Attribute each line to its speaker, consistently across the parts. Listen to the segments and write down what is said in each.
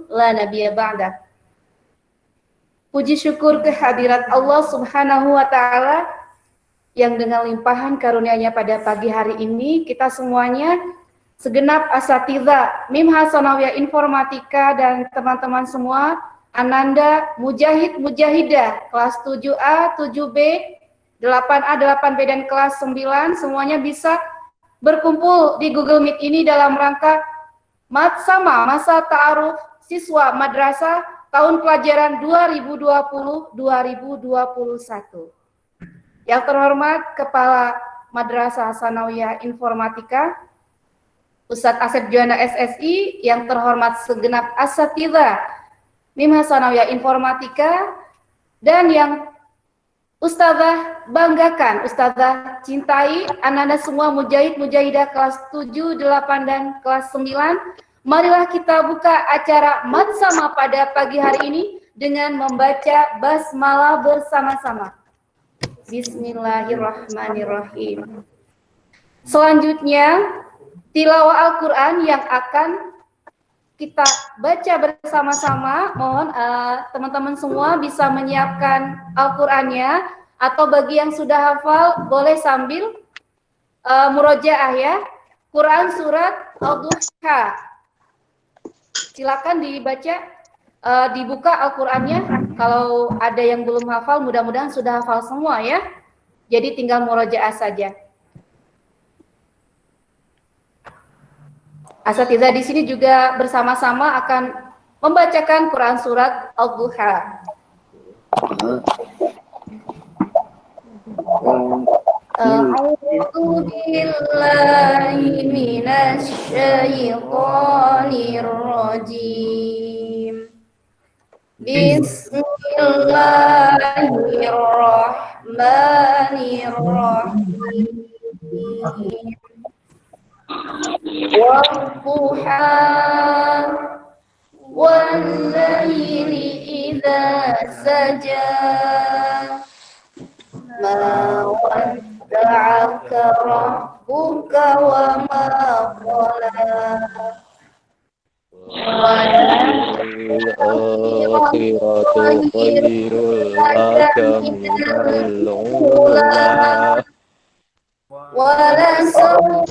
Speaker 1: la nabiyya ba'dah. Puji syukur kehadirat Allah Subhanahu wa taala yang dengan limpahan karunia-Nya pada pagi hari ini kita semuanya segenap asatidzah MIM Hasanawiyah Informatika dan teman-teman semua, Ananda, Mujahid, Mujahidah kelas 7A, 7B, 8A, 8B dan kelas 9 semuanya bisa berkumpul di Google Meet ini dalam rangka masa ta'aruf siswa madrasah tahun pelajaran 2020-2021. Yang terhormat Kepala Madrasah Hasanawiyah Informatika Ustadz Asep Juanda SSI, yang terhormat segenap asatidzah MIM Hasanawiyah Informatika, dan yang Ustazah banggakan, Ustazah cintai, anak-anak semua mujahid, mujahidah kelas 7, 8, dan kelas 9. Marilah kita buka acara mat sama pada pagi hari ini dengan membaca basmalah bersama-sama. Bismillahirrahmanirrahim. Selanjutnya, tilawah Al-Quran yang akan kita baca bersama-sama. Mohon teman-teman semua bisa menyiapkan Al-Qurannya, atau bagi yang sudah hafal boleh sambil murojaah ya. Quran surat Al-Duha. Silakan dibaca, dibuka Al-Qurannya. Kalau ada yang belum hafal, mudah-mudahan sudah hafal semua ya. Jadi tinggal murojaah saja. Asatidzah di sini juga bersama-sama akan membacakan Quran surat Al-Duha. A'udzu billahi minasy syaithanir rajim. Bismillahirrahmanirrahim. والضحى والليل إذا سجى ما ودعك ربك وما قلى
Speaker 2: والآخرة خير لك من الأولى
Speaker 1: ولسوف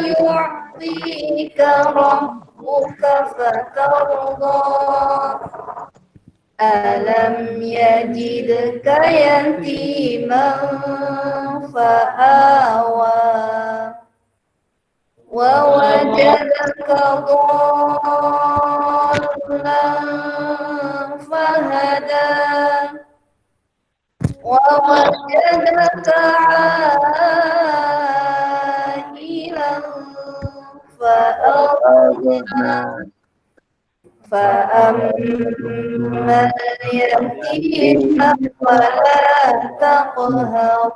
Speaker 1: يعطيك ربك فترضى ألم يجدك يتيما فآوى ووجدك ضالا فهدى ووجدك عائلا فأغنى فأما اليتيم فلا تقهر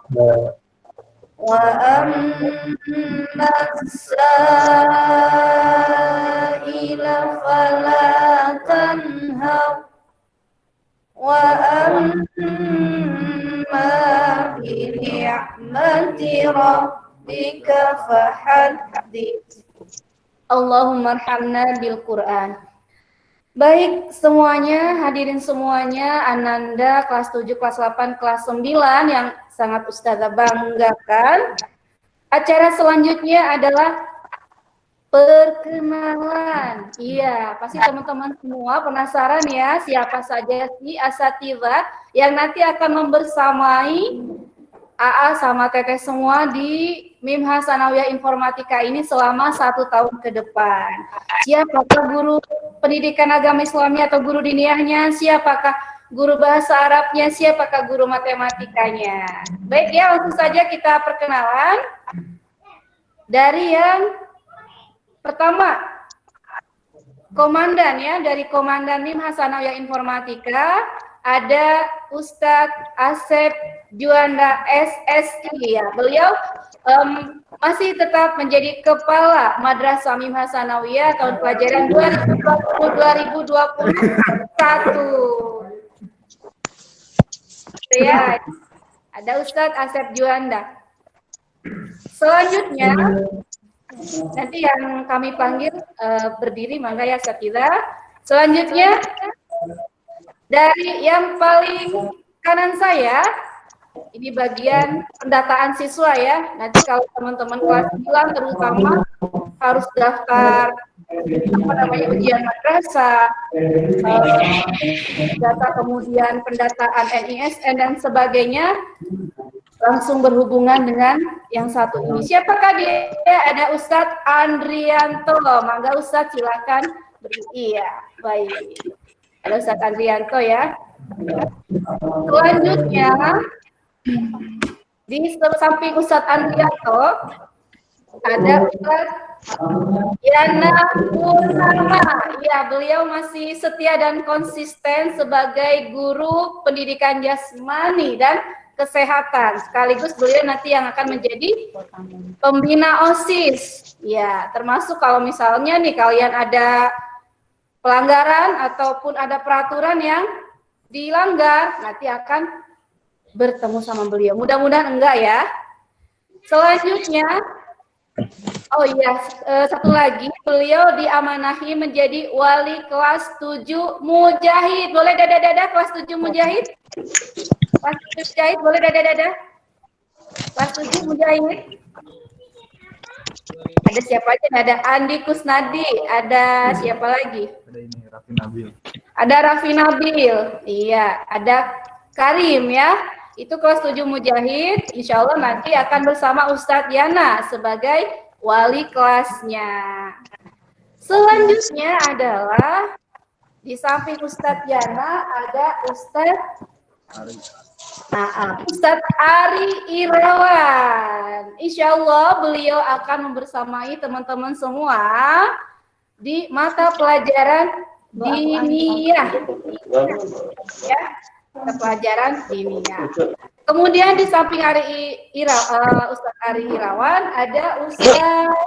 Speaker 1: وأما السائل فلا تنهر وأما بنعمة ربك فحدث. Allahumma arhamna bil Quran. Baik semuanya, hadirin semuanya, Ananda kelas 7, kelas 8, kelas 9 yang sangat Ustazah banggakan. Acara selanjutnya adalah perkenalan. Iya, pasti teman-teman semua penasaran ya, siapa saja sih asatidzah yang nanti akan membersamai AA sama Teteh semua di MIM Hasanawiyah Informatika ini selama 1 tahun ke depan. Siapakah guru pendidikan agama Islami atau guru diniyahnya? Siapakah guru bahasa Arabnya? Siapakah guru matematikanya? Baik ya, langsung saja kita perkenalan. Dari yang pertama, komandan ya, dari Komandan MIM Hasanawiyah Informatika ada Ustadz Asep Juanda SSI ya. Beliau masih tetap menjadi Kepala Madrasah MIM Hasanawiyah tahun pelajaran 2020-2021. Ya, ada Ustadz Asep Juanda. Selanjutnya nanti yang kami panggil berdiri, mangga ya Satila. Selanjutnya dari yang paling kanan saya, ini bagian pendataan siswa ya. Nanti kalau teman-teman kelas 9 terutama harus daftar ujian madrasah, data kemudian pendataan NISN dan sebagainya, langsung berhubungan dengan yang satu ini. Siapakah dia? Ada Ustadz Andrianto. Mangga Ustadz silakan. Iya, baik. Ada Ustadz Andrianto ya. Selanjutnya di samping Ustadz Andrianto ada Ustadz Yana Purnama. Ya, beliau masih setia dan konsisten sebagai guru pendidikan jasmani dan kesehatan. Sekaligus beliau nanti yang akan menjadi pembina OSIS. Ya, termasuk kalau misalnya nih kalian ada pelanggaran ataupun ada peraturan yang dilanggar, nanti akan bertemu sama beliau. Mudah-mudahan enggak ya. Selanjutnya, oh iya, satu lagi, beliau diamanahi menjadi wali kelas 7 Mujahid. Boleh dada-dada kelas 7 Mujahid? Kelas 7 Mujahid, boleh dada-dada? Kelas 7 Mujahid. Ada siapa aja? Ada Andi Kusnadi, ada siapa lagi?
Speaker 3: Ada ini Raffi Nabil.
Speaker 1: Ada Raffi Nabil, iya. Ada Karim ya. Itu kelas 7 Mujahid, insya Allah nanti akan bersama Ustadz Yana sebagai wali kelasnya. Selanjutnya adalah di samping Ustadz Yana ada Ustadz Ari Irawan. Insya Allah beliau akan membersamai teman-teman semua di mata pelajaran diniyah. Ya. Pelajaran diniyah. Kemudian di samping Ustadz Ari Irawan ada Ustadz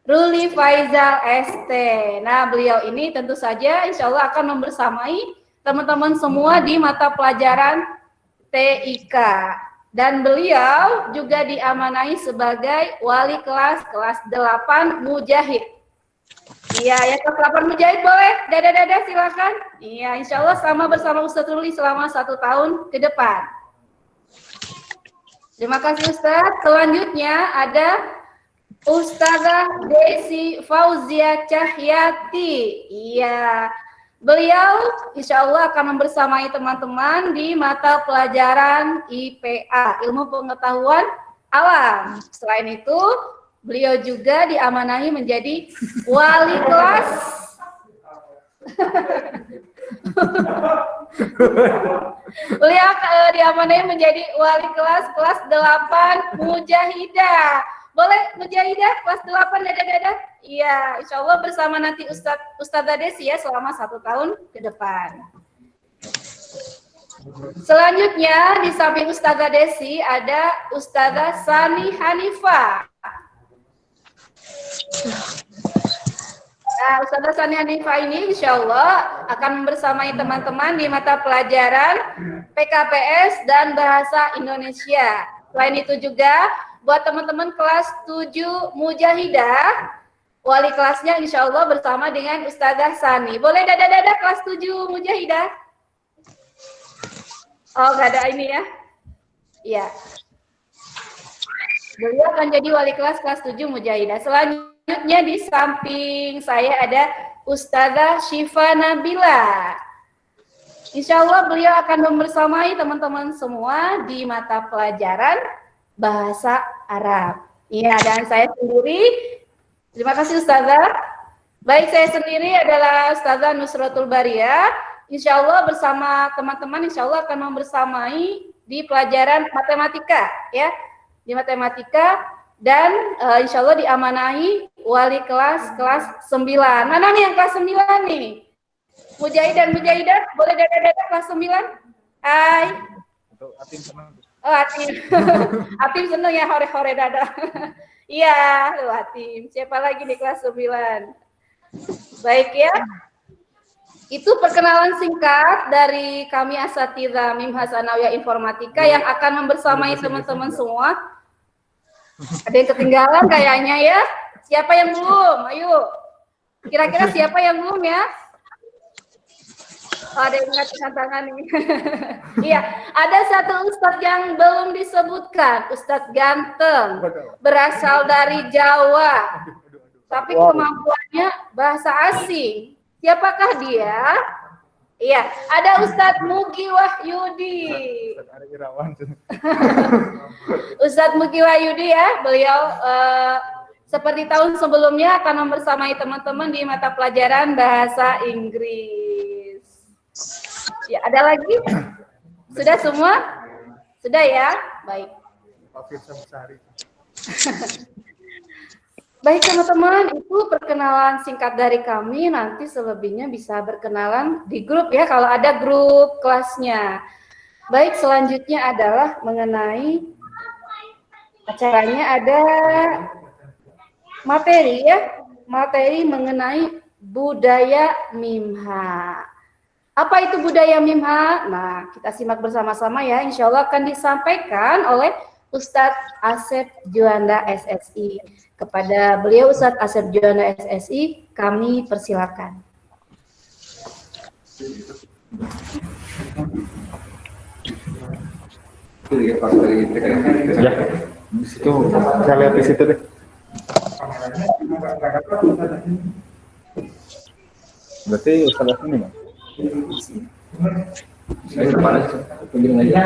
Speaker 1: Ruli Faizal ST. Nah, beliau ini tentu saja insya Allah akan membersamai teman-teman semua di mata pelajaran TIK. Dan beliau juga diamanahi sebagai wali kelas 8 Mujahid. Iya, ya kelas 8 Mujahid boleh? Dada-dada silakan. Iya, insya Allah sama bersama Ustadz Ruli selama 1 tahun ke depan. Terima kasih Ustadz. Selanjutnya ada Ustazah Desi Fauzia Cahyati. Iya, beliau insya Allah akan membersamai teman-teman di mata pelajaran IPA, Ilmu Pengetahuan Alam. Selain itu, beliau juga diamanahi menjadi wali kelas. Beliau diamanahi menjadi wali kelas 8 Mujahidah. Boleh Mujahidah kelas 8 dada-dada? Iya, insya Allah bersama nanti Ustazah Desi ya selama 1 tahun ke depan. Selanjutnya di samping Ustazah Desi ada Ustazah Sani Hanifah. Nah, Ustazah Sani Hanifah ini insya Allah akan bersamai teman-teman di mata pelajaran PKPS dan Bahasa Indonesia. Selain itu juga buat teman-teman kelas 7 Mujahidah, wali kelasnya insya Allah bersama dengan Ustazah Sani. Boleh dada-dada kelas 7 Mujahidah? Oh, nggak ada ini ya? Iya. Beliau akan jadi wali kelas 7 Mujahidah. Selanjutnya di samping saya ada Ustazah Syifa Nabila. Insya Allah beliau akan membersamai teman-teman semua di mata pelajaran Bahasa Arab. Iya, dan saya sendiri, terima kasih Ustazah. Baik, saya sendiri adalah Ustazah Nusratul Bariyah. Insya Allah bersama teman-teman, insya Allah akan membersamai di pelajaran matematika, ya, di matematika, dan insya Allah diamanahi wali kelas 9. Mana nih yang kelas 9 nih? Mujahid dan Mujahidah, boleh dada-dada kelas 9? Hai.
Speaker 3: Untuk Atim senang.
Speaker 1: Oh, Atim. Atim seneng ya, hore-hore dada. Iya, Atim. Siapa lagi di kelas 9? Baik ya. Itu perkenalan singkat dari kami Asatidzah Mim Hasanawiyah Informatika yang akan membersamai teman-teman semua. Ada yang ketinggalan kayaknya ya. Siapa yang belum? Ayo. Kira-kira siapa yang belum ya? Ada yang ngacak tangan ini. Iya, ada satu ustadz yang belum disebutkan, Ustadz ganteng, berasal dari Jawa, tapi kemampuannya bahasa asing. Siapakah dia? Iya, ada Ustadz Mugi Wahyudi. Ustadz Mugi Wahyudi ya, beliau seperti tahun sebelumnya akan membersamai teman-teman di mata pelajaran bahasa Inggris. Ya, ada lagi? Sudah semua? Sudah ya? Baik. Baik teman-teman, itu perkenalan singkat dari kami. Nanti selebihnya bisa berkenalan di grup ya, kalau ada grup kelasnya. Baik, selanjutnya adalah mengenai acaranya ada materi ya, materi mengenai budaya Mimha. Apa itu budaya Mimha? Nah, kita simak bersama-sama ya. Insya Allah akan disampaikan oleh Ustadz Asep Juanda SSI. Kepada beliau Ustadz Asep Juanda SSI, kami persilakan.
Speaker 3: Ya, di situ saya lihat di situ deh. Berarti Ustaz ini Bang? Saya kemana sih? Tunjukin aja.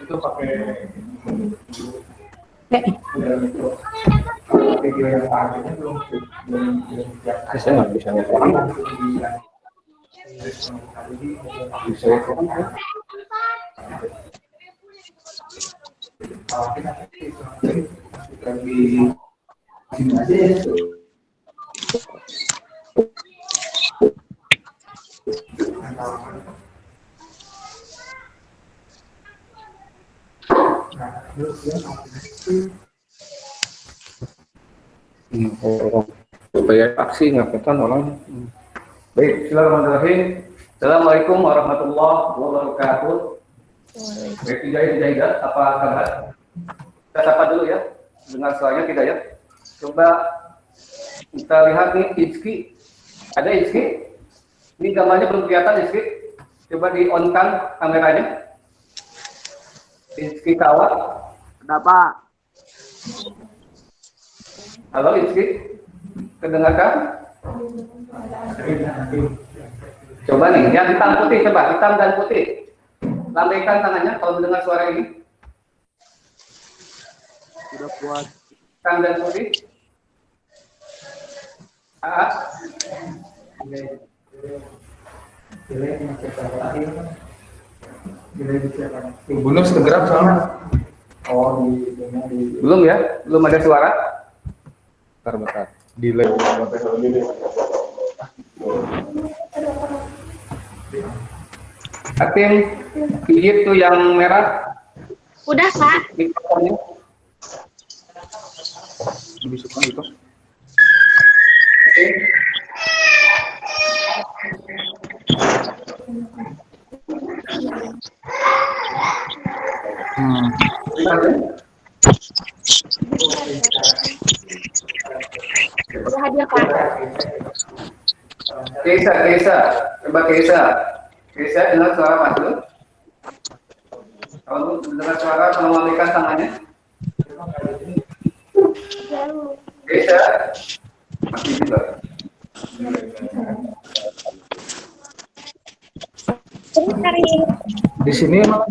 Speaker 3: Itu pakai saya nggak bisa ngomong. Supaya aksi ngapain orang. Baik, bismillahirrahmanirrahim. Assalamualaikum warahmatullahi wabarakatuh. Baik, tidak, apa kabar? Kita sapa dulu ya, dengar suaranya tidak ya? Coba kita lihat nih, Izki. Ada Izki? Ini gambarnya belum kelihatan Izki. Coba di-on-kan kameranya. Izki Kawat.
Speaker 4: Kenapa?
Speaker 3: Halo Izki, kedengarkan? Coba nih, yang hitam putih, coba hitam dan putih. Lambaikan tangannya kalau mendengar suara ini.
Speaker 4: Sudah kuat.
Speaker 3: Hitam dan putih. Belum segera sama. Oh, belum ya? Belum ada suara? Bentar. Delay. Hakim, pijit tuh yang merah.
Speaker 5: Udah, Pak.
Speaker 3: Mikrofonnya. Dibisukan gitu. Oke.
Speaker 5: Udah hadir, Pak.
Speaker 3: Keisa, coba Keisa dengar suara masuk. Kalau mendengar suara, tolong lambaikan tangannya. Keisa, masih juga. Di sini emang.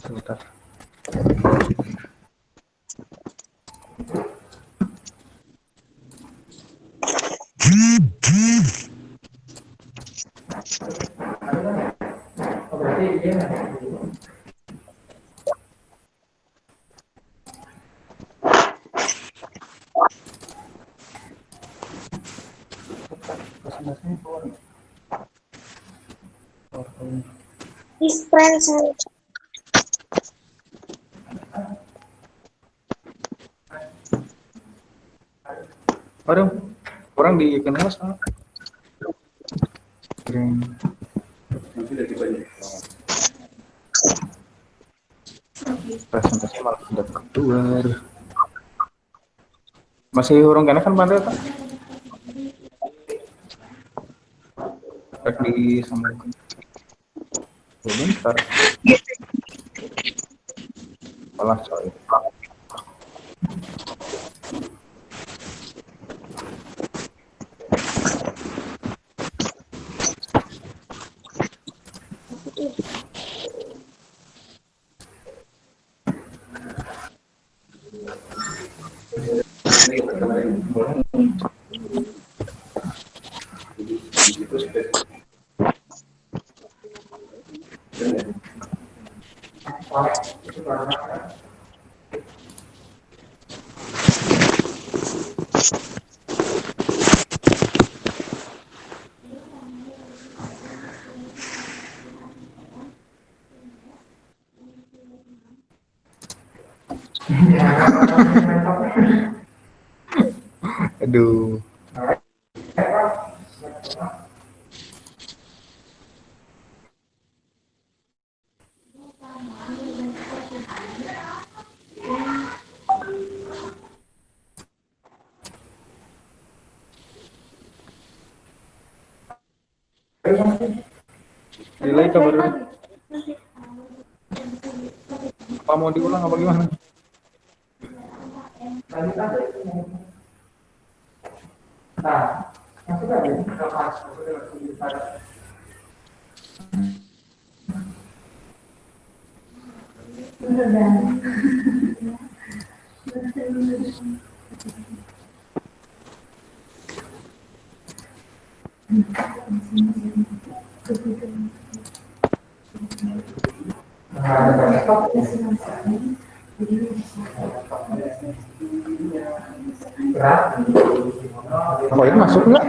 Speaker 3: Sebentar.
Speaker 5: His friends.
Speaker 3: Orang di kenal sama.
Speaker 6: Presentasi malah sudah keluar. Masih urung kena kan Pak? Rek disambungkan. Bentar. Salah coy. Aduh. Delay kabar. Apa mau diulang apa gimana? Apa ini masuk nggak?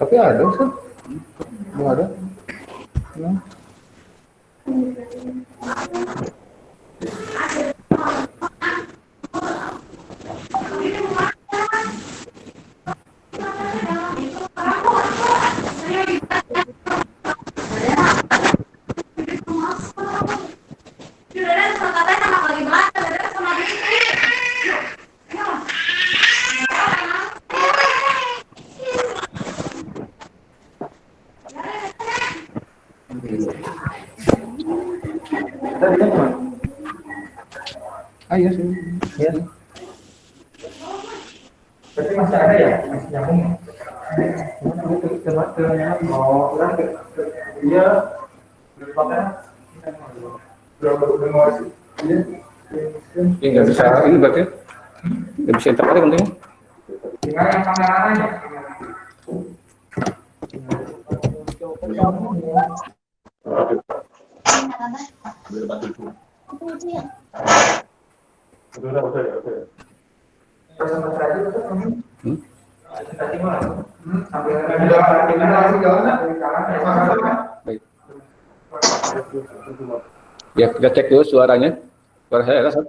Speaker 6: Tapi ada sih, belum ada. Nah. Iya sih. Iya. Berarti masih ada ya? Masih nyambung ya? Coba mau ulang ke dia berapa? Berapa sih? Ini nggak bisa ini berarti nggak bisa internet penting. Gimana yang kameranya? Ya, kita cek dulu suaranya. Suara saya rasa.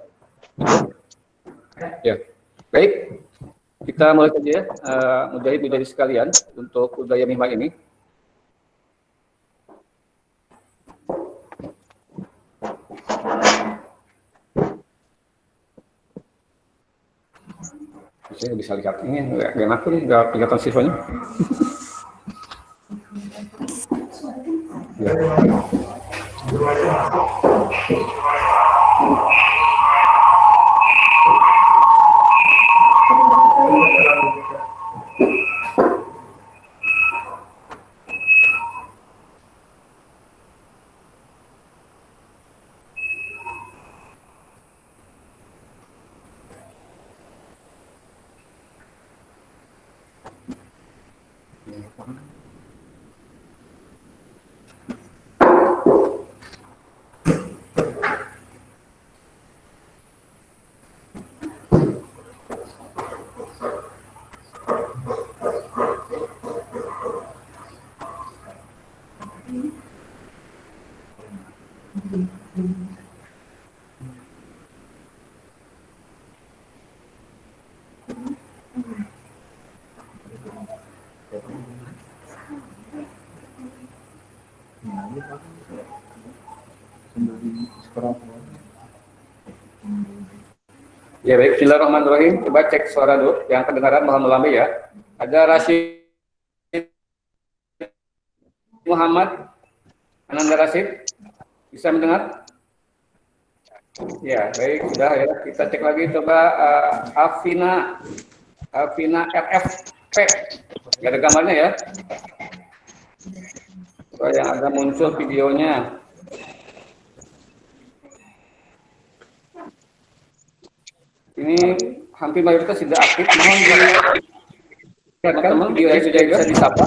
Speaker 6: Ya, baik. Kita mulai saja ya, mujahid sekalian untuk budaya mimah ini. Saya bisa lihat ini, nggak enak tuh, nggak kelihatan siswanya. Ya.
Speaker 3: Ya baik, bismillahirrahmanirrahim. Coba cek suara dulu, yang kedengaran mohon melambai ya. Ada Rashid Muhammad, Ananda Rashid, bisa mendengar? Ya baik, sudah ya. Kita cek lagi coba Afina RFP, nggak ada gambarnya ya. Coba yang ada muncul videonya. Ini hampir mayoritas tidak aktif. Mohon teman-teman video yang sudah bisa disapa.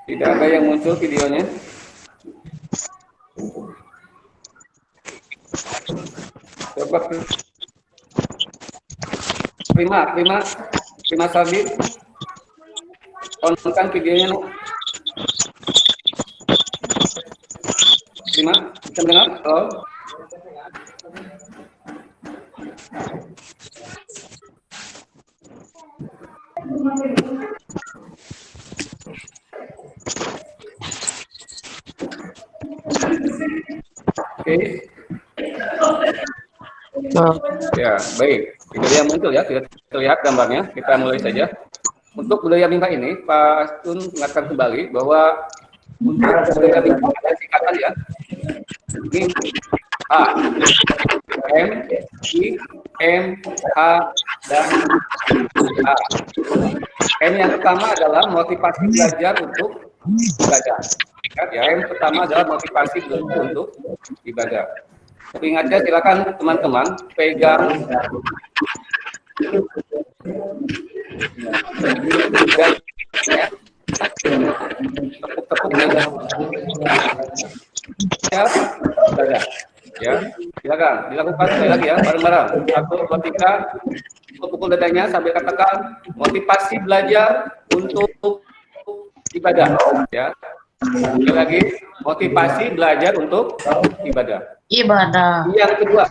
Speaker 3: Tidak ada yang muncul videonya. Coba Prima Sardi, tonton videonya. Prima, bisa mendengar? Halo? Oke. Ya, baik. Video yang muncul ya, tidak terlihat gambarnya. Kita mulai saja. Untuk budaya mimba ini, Pak Tun mengingatkan kembali bahwa untuk budaya mimba ada singkatan ya. Ini A, M, I, M, H, dan A. M yang pertama adalah motivasi belajar untuk ibadah. Ya, yang pertama adalah motivasi belajar untuk ibadah. Ingatnya silakan teman-teman pegang tepuk-tepuk ya, silakan dilakukan sekali lagi ya, bareng-bareng. 1, 2, 3, pukul dadanya sambil katakan motivasi belajar untuk ibadah ya. Sekali lagi, motivasi belajar untuk ibadah. Yang kedua,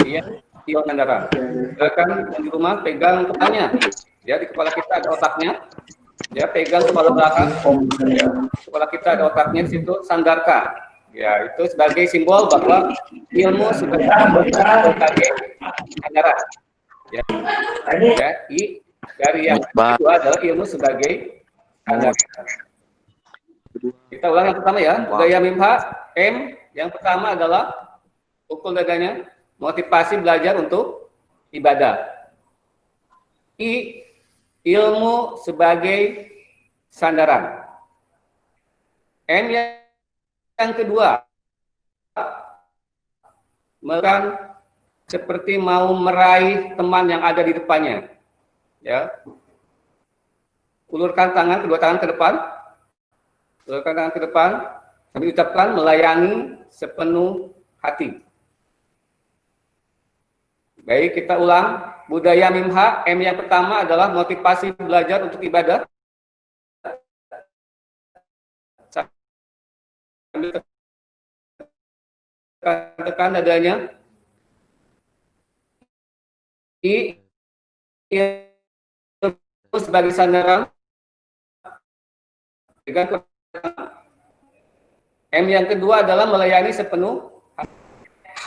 Speaker 3: iya, Nandara. Silakan di rumah pegang kepalanya. Ya, di kepala kita ada otaknya. Ya, pegang kepala belakang. Ya, kepala kita ada otaknya di situ, sandarkan. Ya, itu sebagai simbol bahwa ilmu sebagai sandaran. Ya, dari yang kedua adalah ilmu sebagai sandaran. Kita ulang yang pertama ya, budaya mimha. M yang pertama adalah pukul dadanya, motivasi belajar untuk ibadah. I, ilmu sebagai sandaran. M yang kedua, melakukan seperti mau meraih teman yang ada di depannya. Ya. Ulurkan tangan, kedua tangan ke depan. Ulurkan tangan ke depan. Sambil ucapkan melayani sepenuh hati. Baik, kita ulang. Budaya mimha, M yang pertama adalah motivasi belajar untuk ibadah. Sambil tekan dadanya. I, ilmu sebagai sandaran. M yang kedua adalah melayani sepenuh. H,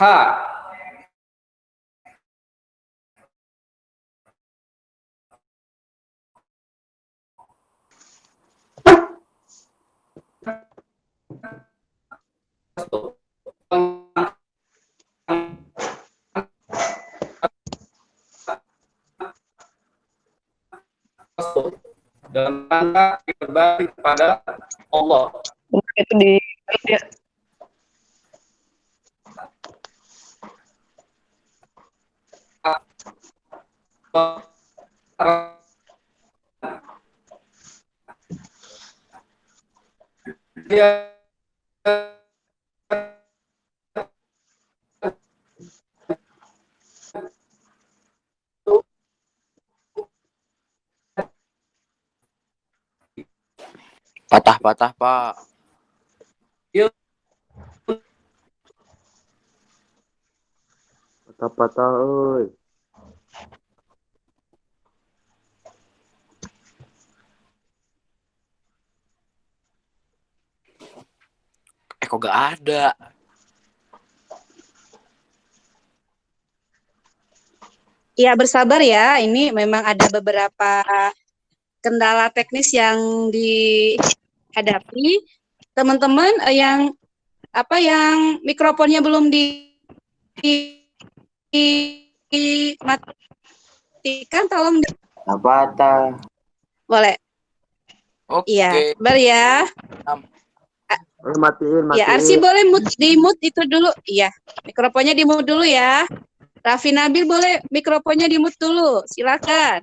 Speaker 3: dalam rangka berbakti kepada Allah.
Speaker 7: Itu di
Speaker 3: Dia
Speaker 2: Patah-patah, Pak.
Speaker 4: Patah-patah, oi.
Speaker 2: Kok gak ada?
Speaker 7: Ya, bersabar ya. Ini memang ada beberapa kendala teknis yang dihadapi. Teman-teman yang mikrofonnya belum dimatikan, tolong
Speaker 4: Patah.
Speaker 7: boleh. Iya,
Speaker 2: Oke.
Speaker 7: sabar ya.
Speaker 4: Matiin.
Speaker 7: Ya, Arsi boleh di-mute itu dulu. Iya, mikrofonnya di-mute dulu ya. Raffi Nabil boleh mikrofonnya di-mute dulu. Silakan.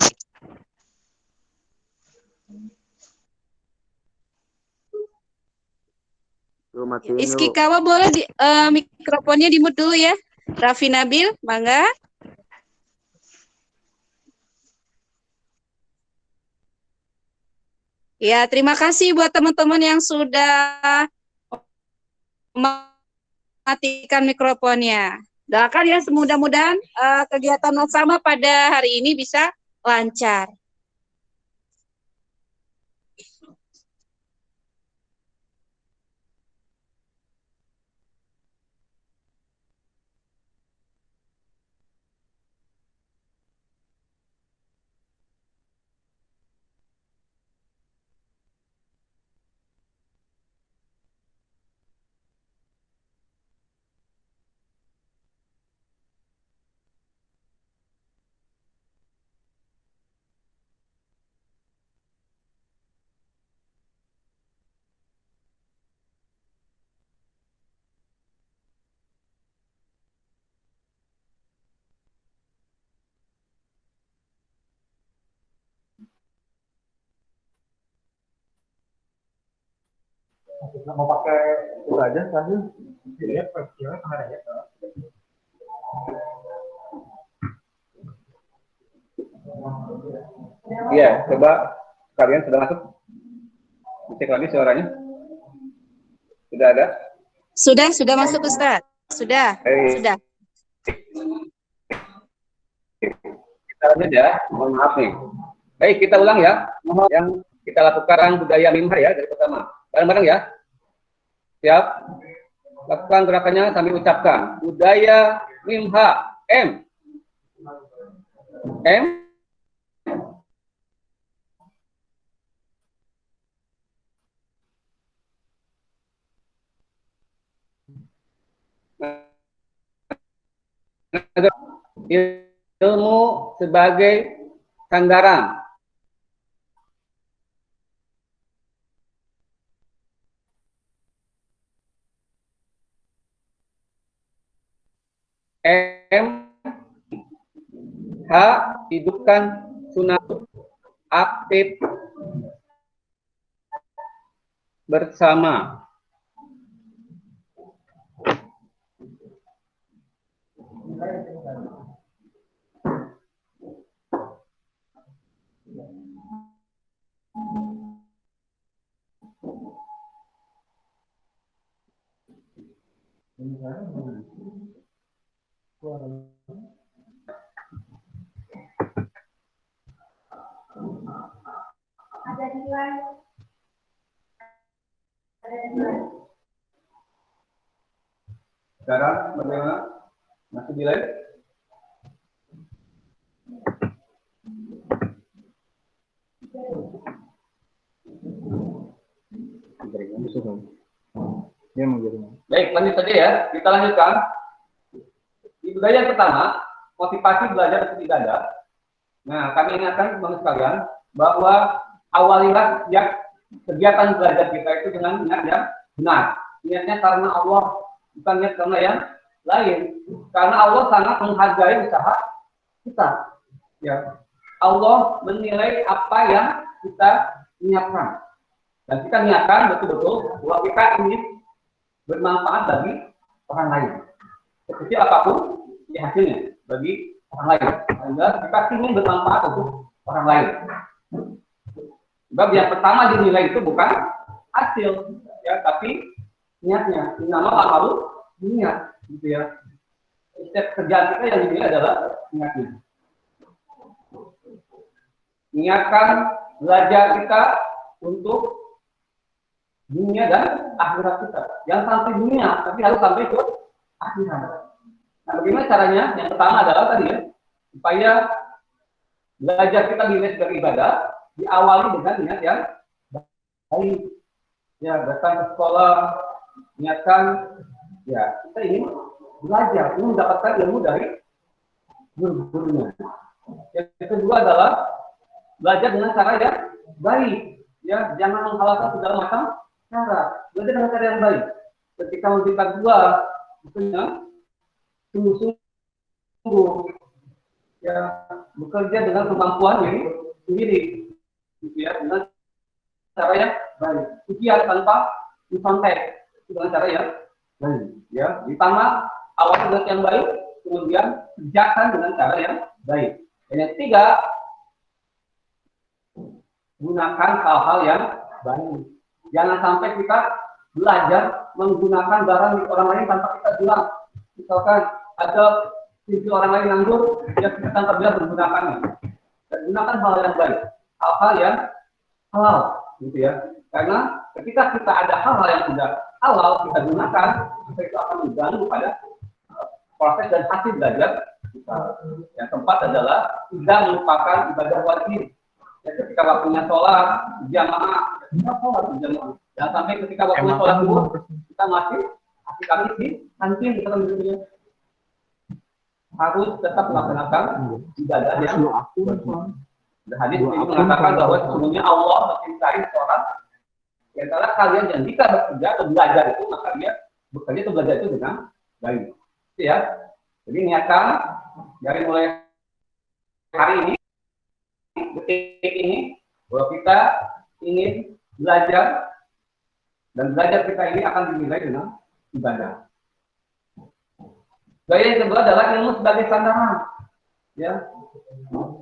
Speaker 4: Tuh, matiin
Speaker 7: Iski
Speaker 4: yuk.
Speaker 7: Kawa boleh mikrofonnya di-mute dulu ya. Raffi Nabil, mangga. Ya, terima kasih buat teman-teman yang sudah mematikan mikrofonnya. Doakan ya, semudah-mudahan kegiatan bersama pada hari ini bisa lancar.
Speaker 6: Mau pakai itu aja sambil dilihat perkiraan kameranya.
Speaker 3: Iya, coba kalian sudah masuk. Cek lagi suaranya. Sudah ada?
Speaker 7: Sudah masuk Ustaz. Sudah.
Speaker 3: Kita lanjut ya. Mohon maaf nih. Baik, kita ulang ya. Yang kita lakukan budaya mimha ya dari pertama. Bareng-bareng ya. Siap? Lakukan gerakannya sambil ucapkan. Budaya mimha. M. Ilmu sebagai sandaran. M. H. Hidupkan sunnah aktif bersama. Sekarang bagaimana? Masih di live? Baik, lanjut saja ya. Kita lanjutkan. Di budaya yang pertama, motivasi belajar itu tidak ada. Nah, kami ingatkan teman sekalian bahwa awalilah ya kegiatan belajar kita itu dengan niat yang benar. Niatnya karena Allah, bukan niat karena yang lain. Karena Allah sangat menghargai usaha kita. Ya. Allah menilai apa yang kita niatkan. Dan kita niatkan betul-betul bahwa kita ingin bermanfaat bagi orang lain. Seperti apapun hasilnya bagi orang lain. Sehingga kita ingin bermanfaat untuk orang lain. Sebab yang pertama dinilai itu bukan hasil, ya, tapi niatnya. Nama amalu niat, gitu ya. Setiap kerjaan kita yang dinilai adalah niatnya. Niatkan belajar kita untuk dunia dan akhirat kita. Yang sampai dunia, tapi harus sampai ke akhirat. Nah, bagaimana caranya? Yang pertama adalah tadi ya, supaya belajar kita dinilai sebagai ibadah, diawali dengan niat yang baik. Ya, datang ke sekolah, niatkan, ya, kita ingin belajar, ingin mendapatkan ilmu dari guru-gurunya. Yang kedua adalah belajar dengan cara yang baik, ya, jangan menghalalkan segala macam cara. Belajar dengan cara yang baik. Ketika memberikan buah, tentunya sungguh-sungguh, ya, bekerja dengan kemampuan diri sendiri, gitu ya, dengan cara yang baik. Ujian tanpa dicontek dengan cara yang baik, ya. Ditambah awal dengan yang baik, kemudian kerjakan dengan cara yang baik. Dan yang ketiga, gunakan hal-hal yang baik. Jangan sampai kita belajar menggunakan barang milik orang lain tanpa kita bilang. Misalkan ada sisi orang lain nganggur, ya kita tanpa bilang menggunakannya. Dan gunakan hal yang baik, hal-hal yang halal, gitu ya. Karena ketika kita ada hal-hal yang tidak halal kita gunakan, maka itu akan mengganggu pada proses dan hasil belajar kita. Yang keempat adalah tidak melupakan ibadah wajib. Ya, ketika waktunya sholat jamaah, kita sholat jamaah. Jangan sampai ketika waktunya sholat zuhur kita masih asik-asik di kantin kita menjadinya. Harus tetap melaksanakan ibadah yang wajib. Dan hadis ini mengatakan bahwa sesungguhnya Allah mencintai seorang di antara kalian yang jika bekerja atau belajar itu, maka dia bekerja atau belajar itu dengan baik. Itu ya. Jadi niatkan dari mulai hari ini, detik ini, bahwa kita ingin belajar dan belajar kita ini akan dinilai dengan ibadah. Gaya yang kedua adalah ilmu sebagai sandaran. Ya,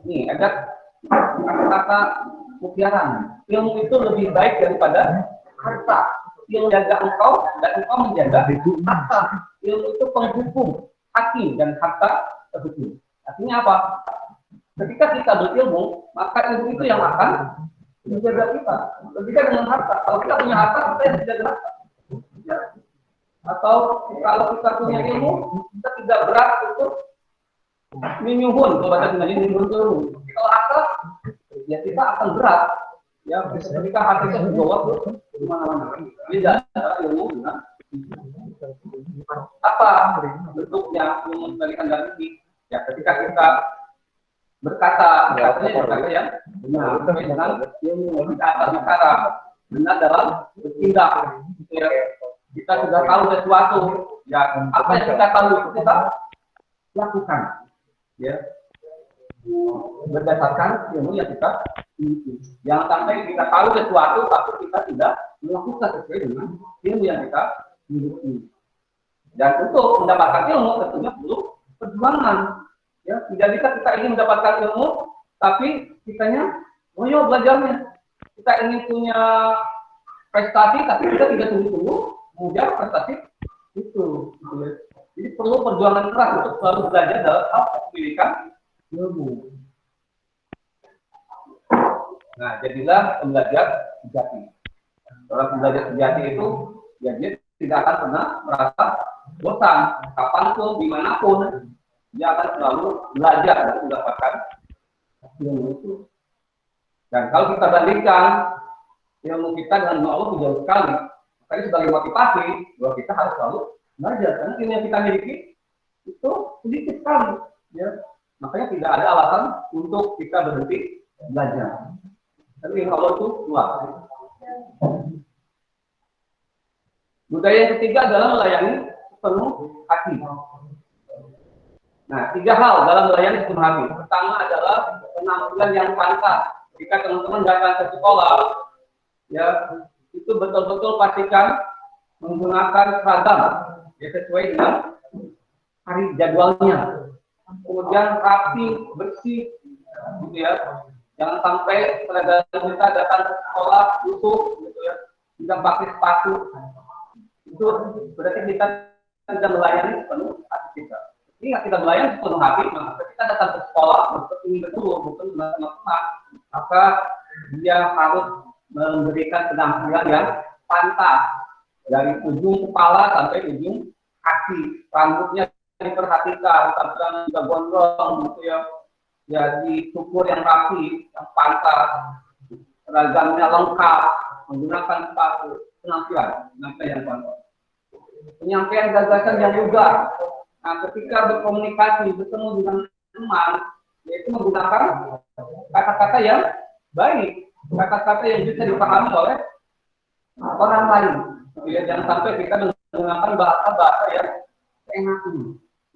Speaker 3: nih ada kata-kata mutiara. Ilmu itu lebih baik daripada harta. Ilmu menjaga engkau dan engkau menjaga harta. Ilmu itu penghukum hakim dan harta terhukum. Artinya apa? Ketika kita berilmu, maka ilmu itu yang akan menjaga kita. Berbeda dengan harta. Kalau kita punya harta, kita yang menjaga harta. Ya. Atau kalau kita punya ilmu, kita tidak berat untuk menyuhun. Kalau bahasa Indonesia menyuhun ilmu. Kalau harta, ya kita akan berat. Ya, ketika harta kita dibawa ke mana-mana. Beda antara ilmu dengan apa bentuknya ilmu sebagai sandaran ini? Ya, ketika kita berkata, berkata yang benar, dengan ilmu kita atas bicara, benar dalam bertindak. Ya, kita sudah tahu sesuatu, ya apa yang kita tahu itu kita lakukan, ya berdasarkan ilmu yang kita miliki. Jangan sampai kita tahu sesuatu tapi kita tidak melakukan sesuai dengan ilmu yang kita miliki. Dan untuk mendapatkan ilmu tentunya perlu perjuangan. Ya, tidak bisa kita ingin mendapatkan ilmu tapi kitanya ngoyo belajarnya. Kita ingin punya prestasi tapi kita tidak tunggu-tunggu mengejar prestasi itu. Gitu ya. Jadi perlu perjuangan keras untuk selalu belajar dalam hal pendidikan ilmu. Nah, jadilah pembelajar sejati. Orang pembelajar sejati itu, ya dia tidak akan pernah merasa bosan. Kapanpun, dimanapun, dia akan selalu belajar dan mendapatkan ilmu itu. Dan kalau kita bandingkan ilmu kita dengan ilmu Allah jauh sekali, maka ini sebagai motivasi bahwa kita harus selalu belajar. Karena ilmu yang kita miliki itu sedikit sekali. Ya. Makanya tidak ada alasan untuk kita berhenti belajar. Tapi ilmu Allah itu luas. Budaya yang ketiga adalah melayani sepenuh hati. Nah, 3 hal dalam melayani sepenuh hati. Pertama adalah penampilan yang pantas ketika teman-teman datang ke sekolah. Ya, itu betul-betul pastikan menggunakan seragam ya sesuai dengan hari jadwalnya. Kemudian rapi, bersih, gitu ya. Jangan sampai seragam kita datang ke sekolah lusuh, gitu ya. Tidak pakai sepatu. Itu berarti kita tidak melayani sepenuh hati kita. Ini kita melayani sepenuh hati, maka kita datang ke sekolah, bukan teman-teman, maka dia harus memberikan penampilan yang pantas dari ujung kepala sampai ujung kaki, rambutnya diperhatikan, tampilan juga gondrong, gitu ya, jadi cukur yang rapi, yang pantas, seragamnya lengkap, menggunakan sepatu, penampilan yang pantas. Penyampaian gagasan yang juga. Nah, ketika berkomunikasi, bertemu dengan teman, yaitu menggunakan kata-kata yang baik, kata-kata yang bisa dipahami oleh orang lain. Ya, jangan sampai kita menggunakan bahasa-bahasa yang enaknya,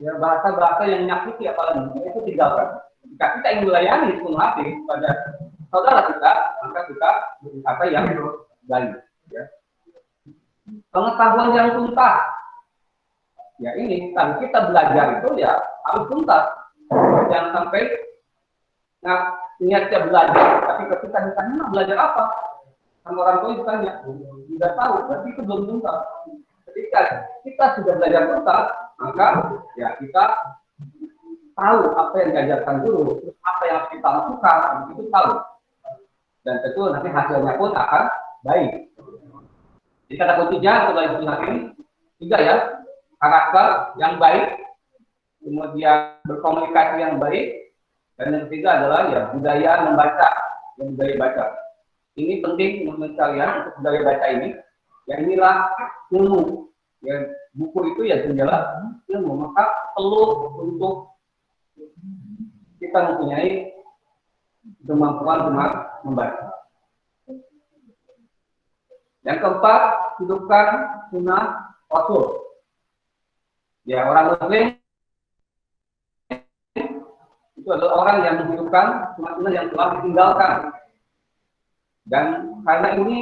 Speaker 3: ya, bahasa-bahasa yang menyakiti apalagi itu tinggalkan. Jika kita ingin melayani sepenuh hati pada saudara kita, maka kita berkata yang baik. Ya. Pengetahuan yang tuntas. Ya ini, kalau kita belajar itu ya harus tuntas. Jangan sampai niatnya belajar, tapi ketika ditanya belajar apa? Sama orang tua ditanya, tidak tahu, berarti itu belum tuntas. Ketika kita sudah belajar tuntas, maka ya kita tahu apa yang diajarkan guru, apa yang harus kita lakukan, itu tahu. Dan tentu nanti hasilnya pun akan baik. Jadi kata kuncinya setelah itu ini, 3 ya, karakter yang baik, kemudian berkomunikasi yang baik, dan yang ketiga adalah ya budaya membaca, yang budaya baca. Ini penting menurut kalian untuk budaya baca ini. Ya inilah ilmu. Ya buku itu ya jendela ilmu. Maka perlu untuk kita mempunyai kemampuan membaca. Yang keempat, hidupkan sunnah Rasul. Ya orang Muslim itu adalah orang yang menghidupkan sunnah yang telah ditinggalkan. Dan karena ini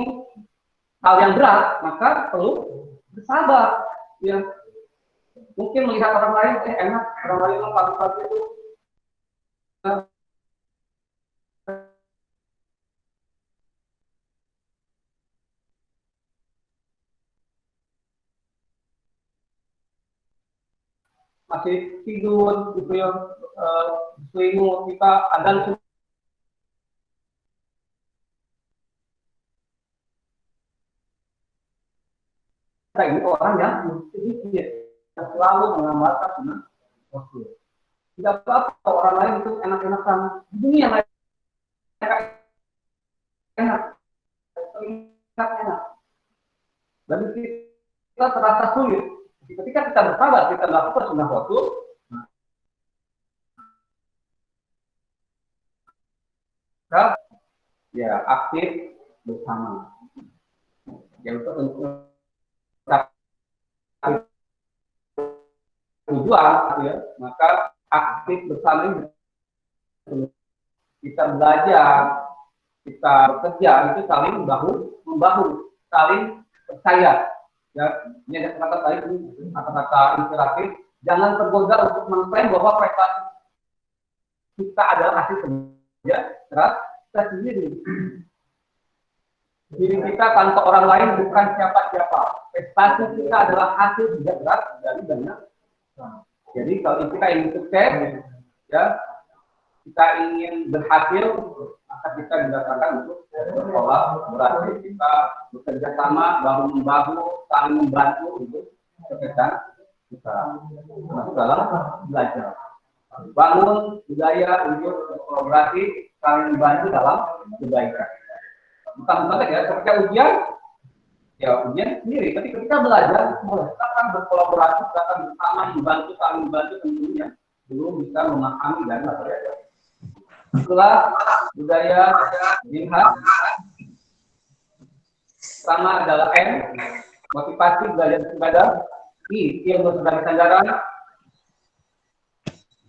Speaker 3: hal yang berat, maka perlu bersabar. Ya, mungkin melihat orang lain enak, orang lain pagi-pagi itu masih tidur, gitu ya, selimut kita ada ini orang yang sedikit selalu mengamalkan sunnah Rasul. Tidak apa-apa orang lain itu enak-enakan di dunia mereka enak. Dan kita terasa sulit. Ketika kita bersabar, kita melakukan sunnah Rasul, kita ya aktif bersama. Ya untuk tujuan, ya, maka aktif bersama ini kita belajar, kita bekerja itu saling membahu, saling percaya. Ya, ini ada kata-kata tadi, kata-kata inspiratif. Jangan tergoda untuk mengklaim bahwa prestasi kita adalah hasil kerja keras kita sendiri. Diri kita tanpa orang lain bukan siapa-siapa. Prestasi kita adalah hasil kerja keras dari banyak. Jadi kalau kita ingin sukses, ya kita ingin berhasil, maka kita didasarkan untuk bersekolah, berarti kita bekerja sama, bahu-membahu, saling membantu untuk kesuksesan kita. Masuk dalam belajar. Bangun budaya untuk kolaborasi, saling membantu dalam kebaikan. Bukan ya, ketika ujian, ya ujian sendiri. Tapi ketika belajar, kita akan berkolaborasi, kita akan bersama, membantu, saling membantu tentunya. Belum bisa memahami dan materi. Itulah budaya jihad. Pertama adalah M, motivasi belajar ibadah. I, ilmu sebagai sandaran.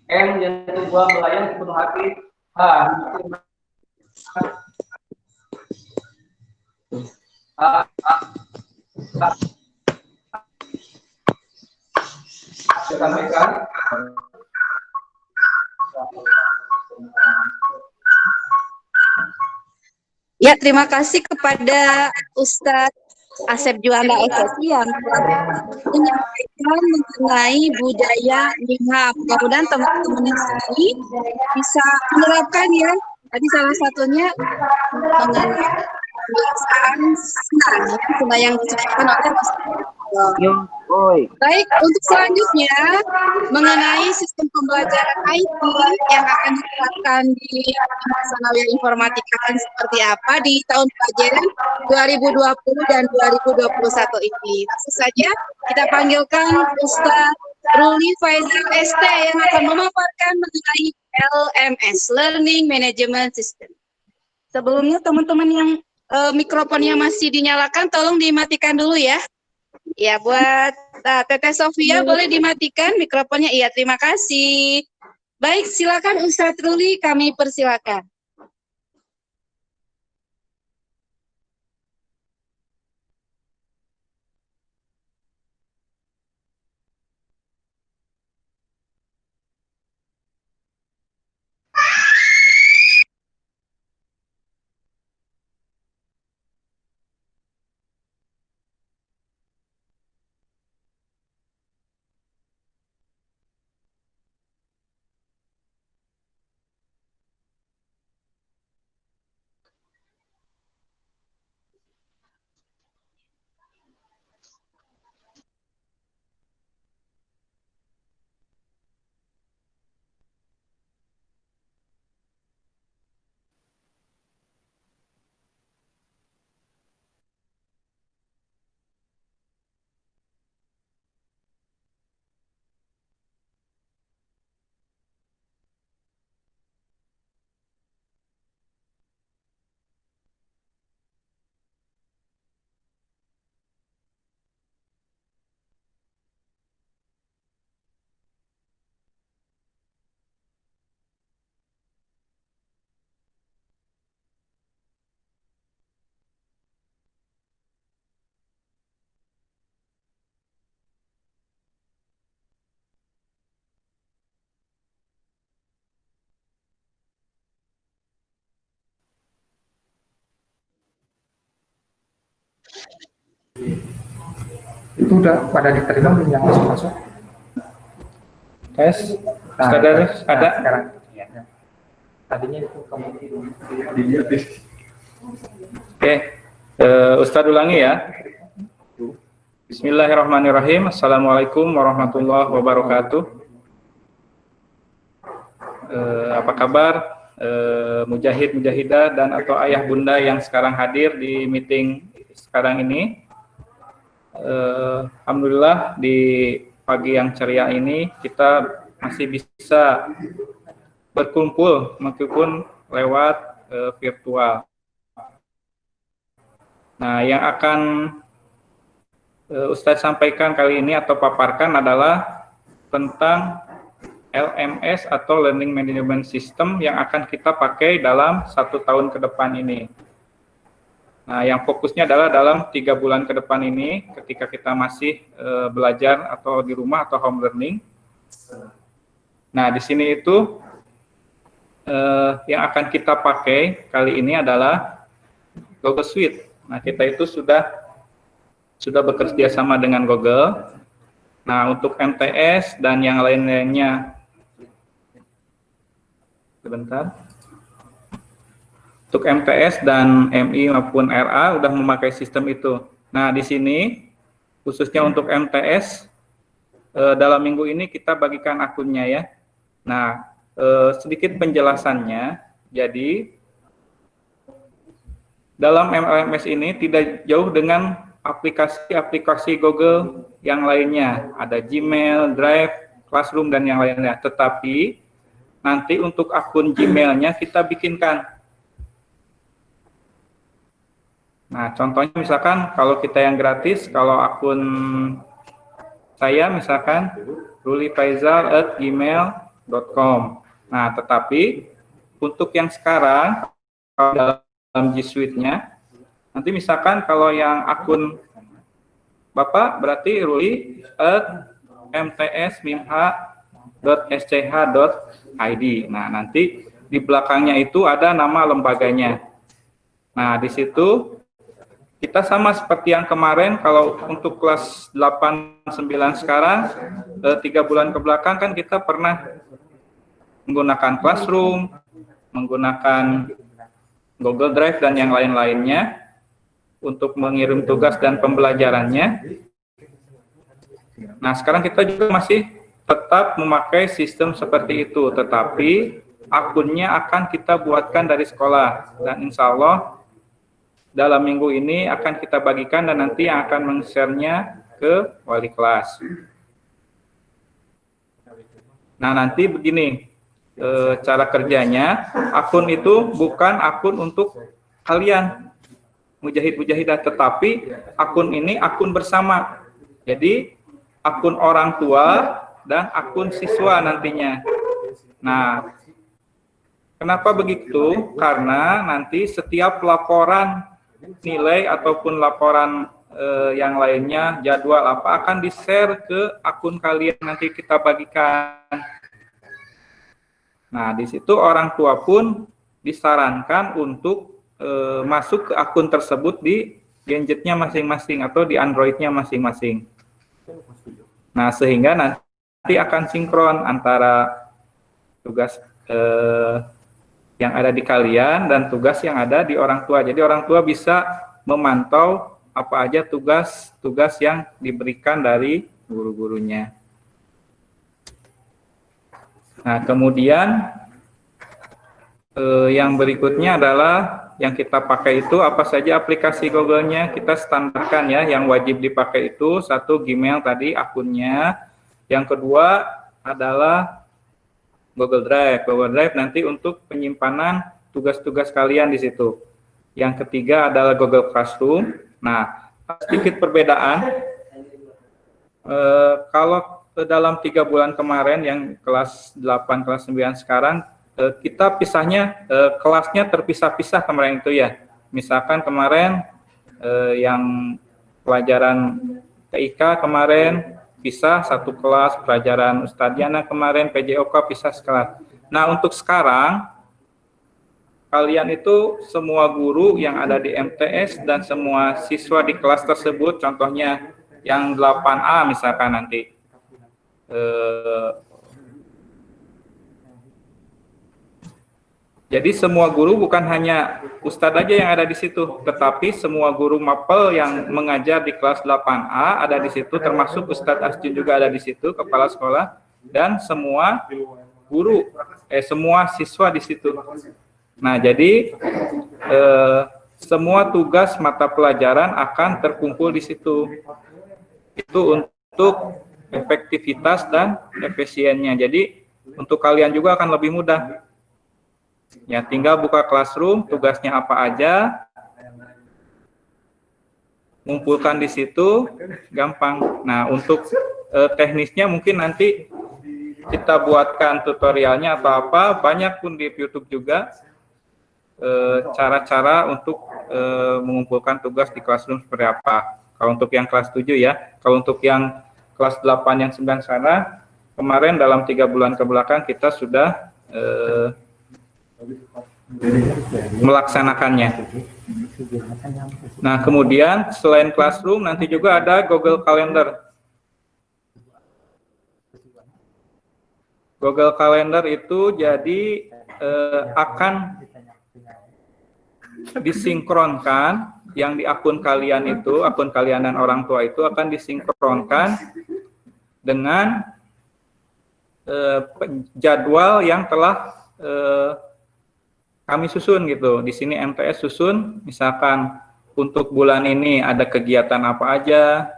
Speaker 3: M yang kedua melayani sepenuh hati. Ah, ah, saya sampaikan.
Speaker 7: Ya, terima kasih kepada Ustadz Asep Juanda SSI yang telah menyampaikan mengenai budaya Mingham. Mudah-mudahan teman-teman yang sendiri bisa menerapkan ya. Tadi salah satunya mengenai kebiasaan senang yang disampaikan oleh Mas.
Speaker 4: Oi.
Speaker 7: Baik, untuk selanjutnya mengenai sistem pembelajaran IT yang akan diterapkan di Sanawiyah Informatika akan seperti apa di tahun pelajaran 2020 dan 2021 ini. Langsung saja kita panggilkan Ustadz Ruli Faizal ST yang akan memaparkan mengenai LMS, Learning Management System. Sebelumnya teman-teman yang mikrofonnya masih dinyalakan, tolong dimatikan dulu ya. Ya, buat Teteh Sofia boleh dimatikan mikrofonnya. Iya, terima kasih. Baik, silakan Ustadz Ruli, kami persilakan.
Speaker 6: Itu udah pada diterima belum yang masuk?
Speaker 3: Tes,
Speaker 6: Nah,
Speaker 3: ada.
Speaker 6: sekarang. Ya. Tadinya itu kamu dilihat.
Speaker 3: Oke, Ustadz ulangi ya. Bismillahirrahmanirrahim. Assalamualaikum warahmatullahi wabarakatuh. Apa kabar mujahid, mujahidah dan atau ayah bunda yang sekarang hadir di meeting sekarang ini? Alhamdulillah di pagi yang ceria ini kita masih bisa berkumpul meskipun lewat virtual. Nah, yang akan Ustadz sampaikan kali ini atau paparkan adalah tentang LMS atau Learning Management System yang akan kita pakai dalam 1 tahun ke depan ini. Nah, yang fokusnya adalah dalam 3 bulan ke depan ini ketika kita masih belajar atau di rumah atau home learning. Nah, di sini itu yang akan kita pakai kali ini adalah Google Suite. Nah, kita itu sudah bekerja sama dengan Google. Nah, untuk MTS dan yang lain-lainnya, sebentar. Untuk MTS dan MI maupun RA udah memakai sistem itu. Nah, di sini khususnya untuk MTS dalam minggu ini kita bagikan akunnya ya. Nah, sedikit penjelasannya. Jadi dalam LMS ini tidak jauh dengan aplikasi-aplikasi Google yang lainnya. Ada Gmail, Drive, Classroom dan yang lainnya. Tetapi nanti untuk akun Gmail-nya kita bikinkan. Nah, contohnya misalkan kalau kita yang gratis, kalau akun saya misalkan rulifaizal@gmail.com. Nah, tetapi
Speaker 6: untuk yang sekarang dalam G Suite-nya, nanti misalkan kalau yang akun Bapak berarti ruli@mtsmimha.sch.id. Nah, nanti di belakangnya itu ada nama lembaganya. Nah, di situ kita sama seperti yang kemarin, kalau untuk kelas 8, 9 sekarang, 3 bulan ke belakang kan kita pernah menggunakan Classroom, menggunakan Google Drive, dan yang lain-lainnya untuk mengirim tugas dan pembelajarannya. Nah, sekarang kita juga masih tetap memakai sistem seperti itu, tetapi akunnya akan kita buatkan dari sekolah, dan insya Allah dalam minggu ini akan kita bagikan dan nanti yang akan meng-share-nya ke wali kelas. Nah, nanti begini cara kerjanya, akun itu bukan akun untuk kalian mujahid-mujahidah, tetapi akun ini akun bersama. Jadi akun orang tua dan akun siswa nantinya. Nah, kenapa begitu? Karena nanti setiap laporan nilai ataupun laporan yang lainnya, jadwal apa, akan di-share ke akun kalian, nanti kita bagikan. Nah, di situ orang tua pun disarankan untuk masuk ke akun tersebut di gadgetnya masing-masing atau di Android-nya masing-masing. Nah, sehingga nanti akan sinkron antara tugas yang ada di kalian dan tugas yang ada di orang tua. Jadi orang tua bisa memantau apa aja tugas-tugas yang diberikan dari guru-gurunya. Nah, kemudian yang berikutnya adalah yang kita pakai itu apa saja aplikasi Google-nya, kita standarkan ya. Yang wajib dipakai itu satu, Gmail tadi akunnya. Yang kedua adalah Google Drive. Google Drive nanti untuk penyimpanan tugas-tugas kalian di situ. Yang ketiga adalah Google Classroom. Nah, sedikit perbedaan. Kalau dalam 3 bulan kemarin yang kelas 8, kelas 9 sekarang, kita pisahnya, kelasnya terpisah-pisah kemarin itu ya. Misalkan kemarin yang pelajaran TIK kemarin pisah satu kelas, pelajaran Ustadz Diana kemarin, PJOK pisah sekelas. Nah, untuk sekarang, kalian itu semua guru yang ada di MTS dan semua siswa di kelas tersebut, contohnya yang 8A misalkan nanti, jadi semua guru bukan hanya Ustadz aja yang ada di situ, tetapi semua guru mapel yang mengajar di kelas 8A ada di situ, termasuk Ustadz Asjun juga ada di situ, kepala sekolah, dan semua guru, semua siswa di situ. Nah, jadi semua tugas mata pelajaran akan terkumpul di situ. Itu untuk efektivitas dan efisiennya. Jadi untuk kalian juga akan lebih mudah. Ya, tinggal buka Classroom, tugasnya apa aja, ngumpulkan di situ, gampang. Nah, untuk teknisnya mungkin nanti kita buatkan tutorialnya atau apa, banyak pun di YouTube juga cara-cara untuk mengumpulkan tugas di Classroom seperti apa. Kalau untuk yang kelas 7 ya, kalau untuk yang kelas 8 yang 9 sana, kemarin dalam 3 bulan ke belakang kita sudah melaksanakannya. Nah, kemudian selain Classroom nanti juga ada Google Calendar. Google Calendar itu jadi akan disinkronkan, yang di akun kalian itu, akun kalian dan orang tua itu akan disinkronkan dengan jadwal yang telah kami susun gitu. Di sini MTS susun, misalkan untuk bulan ini ada kegiatan apa aja,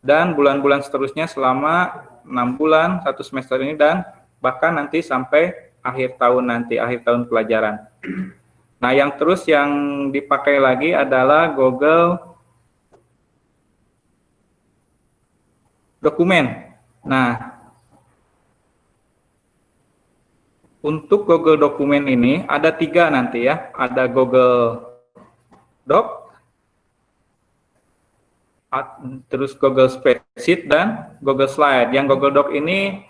Speaker 6: dan bulan-bulan seterusnya selama 6 bulan, 1 semester ini, dan bahkan nanti sampai akhir tahun nanti, akhir tahun pelajaran. Nah, yang terus yang dipakai lagi adalah Google Dokumen. Nah, untuk Google Dokumen ini ada 3 nanti ya. Ada Google Doc, terus Google Spreadsheet, dan Google Slide. Yang Google Doc ini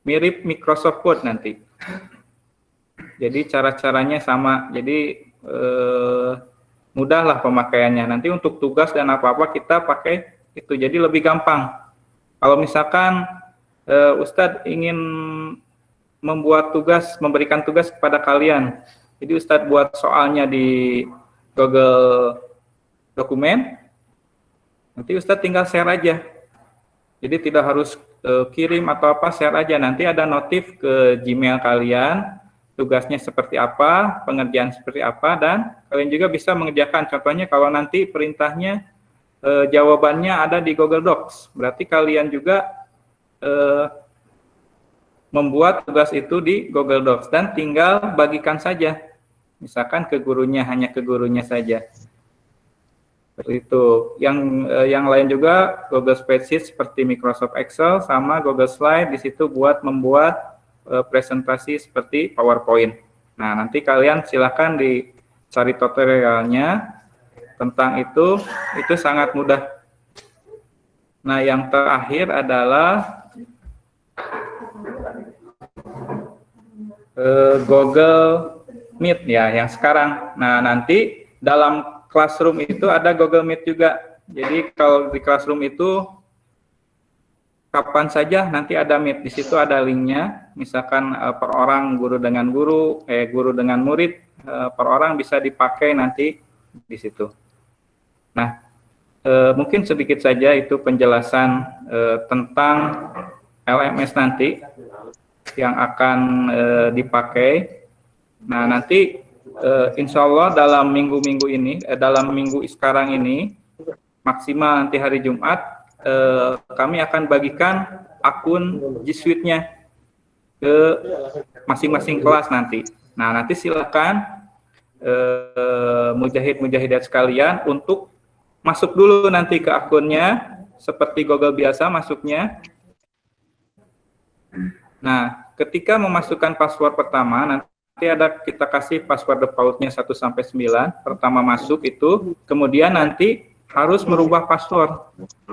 Speaker 6: mirip Microsoft Word nanti. Jadi cara-caranya sama. Jadi mudahlah pemakaiannya. Nanti untuk tugas dan apa-apa kita pakai itu. Jadi lebih gampang. Kalau misalkan Ustadz ingin membuat tugas, memberikan tugas kepada kalian. Jadi Ustadz buat soalnya di Google Dokumen, nanti Ustadz tinggal share aja. Jadi tidak harus kirim atau apa, share aja. Nanti ada notif ke Gmail kalian, tugasnya seperti apa, pengerjaan seperti apa, dan kalian juga bisa mengerjakan. Contohnya kalau nanti perintahnya, jawabannya ada di Google Docs, berarti kalian juga membuat tugas itu di Google Docs dan tinggal bagikan saja, misalkan ke gurunya, hanya ke gurunya saja. Seperti itu. Yang lain juga Google Spreadsheet seperti Microsoft Excel sama Google Slide, di situ buat membuat presentasi seperti PowerPoint. Nah, nanti kalian silakan dicari tutorialnya tentang itu sangat mudah. Nah, yang terakhir adalah Google Meet ya, yang sekarang. Nah, nanti dalam Classroom itu ada Google Meet juga. Jadi kalau di Classroom itu kapan saja nanti ada Meet. Di situ ada linknya. Misalkan per orang, guru dengan guru, guru dengan murid, per orang bisa dipakai nanti di situ. Nah, mungkin sedikit saja itu penjelasan tentang LMS nanti yang akan dipakai. Nah, nanti insya Allah dalam minggu-minggu ini, dalam minggu sekarang ini, maksimal nanti hari Jumat, kami akan bagikan akun G Suite-nya ke masing-masing kelas nanti. Nah, nanti silakan mujahid-mujahidat sekalian untuk masuk dulu nanti ke akunnya, seperti Google biasa masuknya. Nah, ketika memasukkan password pertama, nanti kita kasih password defaultnya 1-9, pertama masuk itu, kemudian nanti harus merubah password.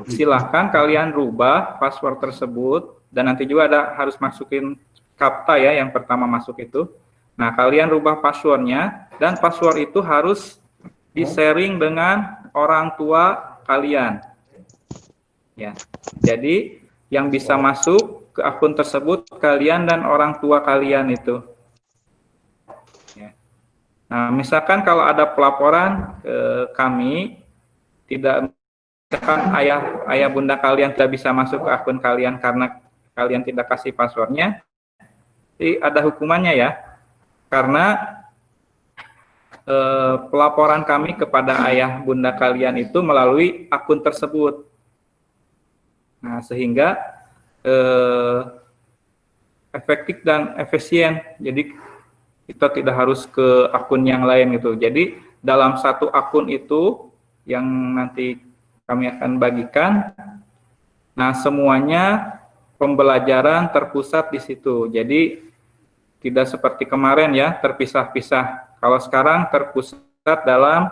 Speaker 6: Silahkan kalian rubah password tersebut, dan nanti juga harus masukin kapta ya, yang pertama masuk itu. Nah, kalian rubah passwordnya, dan password itu harus di-sharing dengan orang tua kalian. Ya, jadi yang bisa masuk ke akun tersebut kalian dan orang tua kalian itu. Ya. Nah, misalkan kalau ada pelaporan ke kami, tidak, misalkan ayah bunda kalian tidak bisa masuk ke akun kalian karena kalian tidak kasih passwordnya, jadi ada hukumannya ya, karena pelaporan kami kepada ayah bunda kalian itu melalui akun tersebut. Nah, sehingga efektif dan efisien. Jadi kita tidak harus ke akun yang lain gitu. Jadi dalam satu akun itu yang nanti kami akan bagikan, nah semuanya pembelajaran terpusat di situ. Jadi tidak seperti kemarin ya, terpisah-pisah. Kalau sekarang terpusat dalam,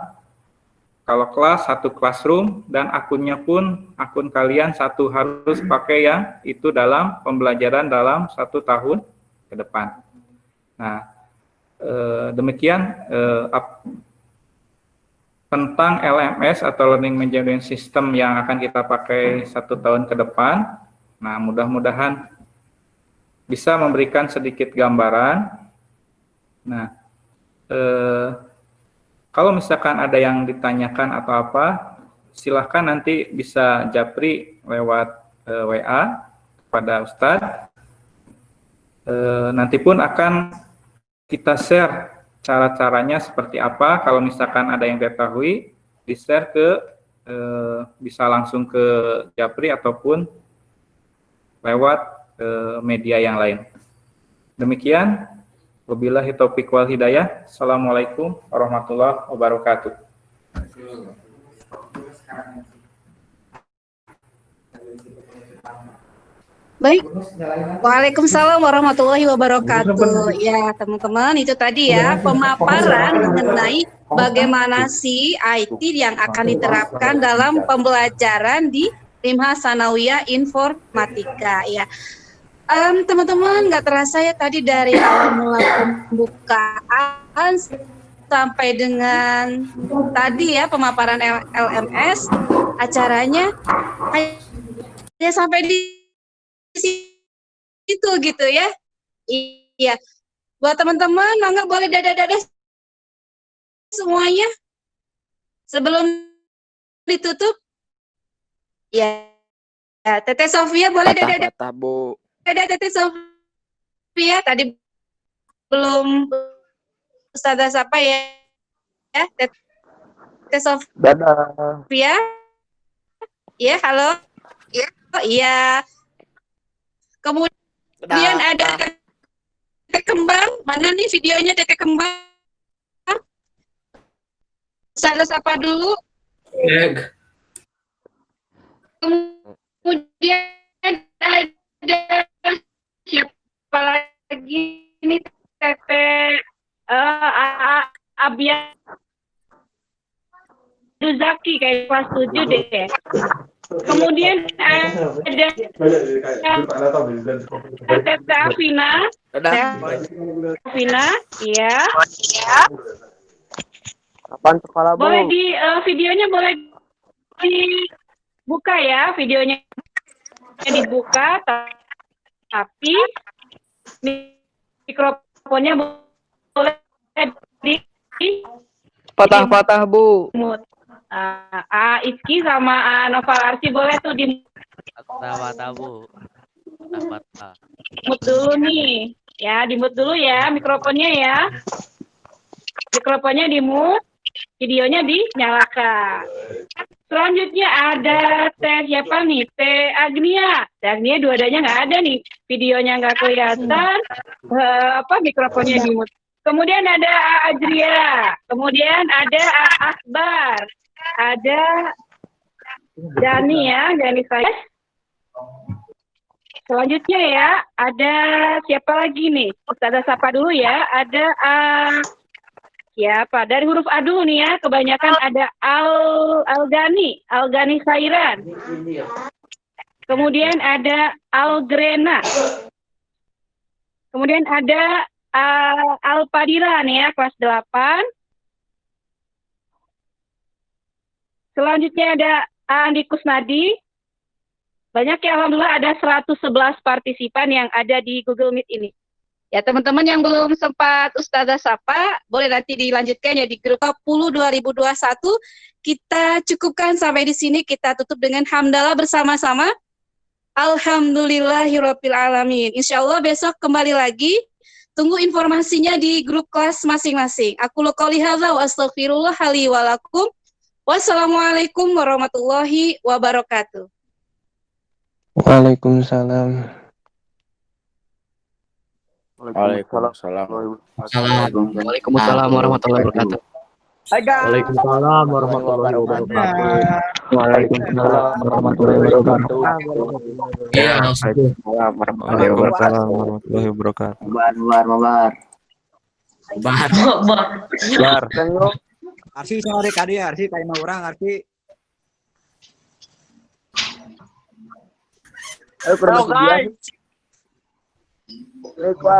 Speaker 6: kalau kelas satu classroom, dan akunnya pun akun kalian satu, harus pakai yang itu dalam pembelajaran dalam 1 tahun ke depan. Nah, demikian tentang LMS atau Learning Management System yang akan kita pakai 1 tahun ke depan. Nah, mudah-mudahan bisa memberikan sedikit gambaran. Nah, kalau misalkan ada yang ditanyakan atau apa, silahkan nanti bisa japri lewat WA kepada Ustadz. Nanti pun akan kita share cara-caranya seperti apa. Kalau misalkan ada yang diketahui, di-share ke, bisa langsung ke japri ataupun lewat media yang lain. Demikian. Wabillahi taufiq wal hidayah. Assalamualaikum warahmatullahi wabarakatuh.
Speaker 7: Baik. Waalaikumsalam warahmatullahi wabarakatuh. Ya, teman-teman, itu tadi ya pemaparan mengenai bagaimana sih IT yang akan diterapkan dalam pembelajaran di Limha Sanawiyah Informatika ya. Teman-teman, nggak terasa ya tadi dari awal mula pembukaan sampai dengan tadi ya pemaparan LMS, acaranya ya sampai di situ gitu ya. Iya. Buat teman-teman, mangga boleh dadah-dadah semuanya sebelum ditutup. Ya. Ya, Teteh Sofia boleh dadah-dadah.
Speaker 2: Patah-patah, Bu.
Speaker 7: Dadah Teteh Sofia, tadi belum Ustazah Sapa ya. Ya, Teteh Sofia.
Speaker 4: Dadah.
Speaker 7: Iya, halo. Iya. Oh, iya. Kemudian ada Teteh Kembang. Mana nih videonya Teteh Kembang? Ustazah Sapa dulu. Kemudian ada siapa lagi ini Teteh Abia Duzaki kayak kelas 7 deh. Kemudian ada Teteh Afina. Afina, iya.
Speaker 4: Kapan sekolah, Bu?
Speaker 7: Boleh di videonya boleh dibuka ya, videonya dibuka, tapi mikrofonnya boleh di
Speaker 4: Patah-patah, Bu.
Speaker 7: mute. Iski sama Noval Arsi boleh tuh di
Speaker 8: Patah-patah, Bu. Patah-patah.
Speaker 7: mute dulu nih. Ya, di mute dulu ya mikrofonnya ya. Mikrofonnya di mute, videonya dinyalakan. Selanjutnya ada Teh siapa nih? Teh Agnia. Teh Agnia dua-duanya nggak ada nih. Videonya nggak kelihatan. Mikrofonnya di mute. Kemudian ada Ajria. Kemudian ada Akbar. Ada Dani ya, Dani saya. Selanjutnya ya, ada siapa lagi nih? Ustazah Sapa dulu ya. Ada siapa? Dari huruf A dulu nih ya. Kebanyakan ada Algani Khairan. Kemudian ada Algrena. Kemudian ada Alpadira nih ya, kelas 8. Selanjutnya ada Andi Kusnadi. Banyak ya, alhamdulillah ada 111 partisipan yang ada di Google Meet ini. Ya, teman-teman yang belum sempat Ustazah Sapa, boleh nanti dilanjutkan ya di grup 10 2021. Kita cukupkan sampai di sini, kita tutup dengan hamdalah bersama-sama. Alhamdulillahirabbil alamin. Insyaallah besok kembali lagi. Tunggu informasinya di grup kelas masing-masing. Aku qouli hadza wa astaghfirullah li wa lakum. Wassalamualaikum warahmatullahi wabarakatuh.
Speaker 4: Waalaikumsalam.
Speaker 2: Waalaikumsalam.
Speaker 8: Waalaikumsalam warahmatullahi wabarakatuh.
Speaker 4: Waalaikumsalam warahmatullahi wabarakatuh. Waalaikumsalam warahmatullahi wabarakatuh.
Speaker 8: Waalaikumsalam warahmatullahi wabarakatuh.
Speaker 4: Bar.
Speaker 9: Arsi sama dek adi Arsi kayak mau orang Arsi.
Speaker 4: Ayo, guys. Baik, Pak.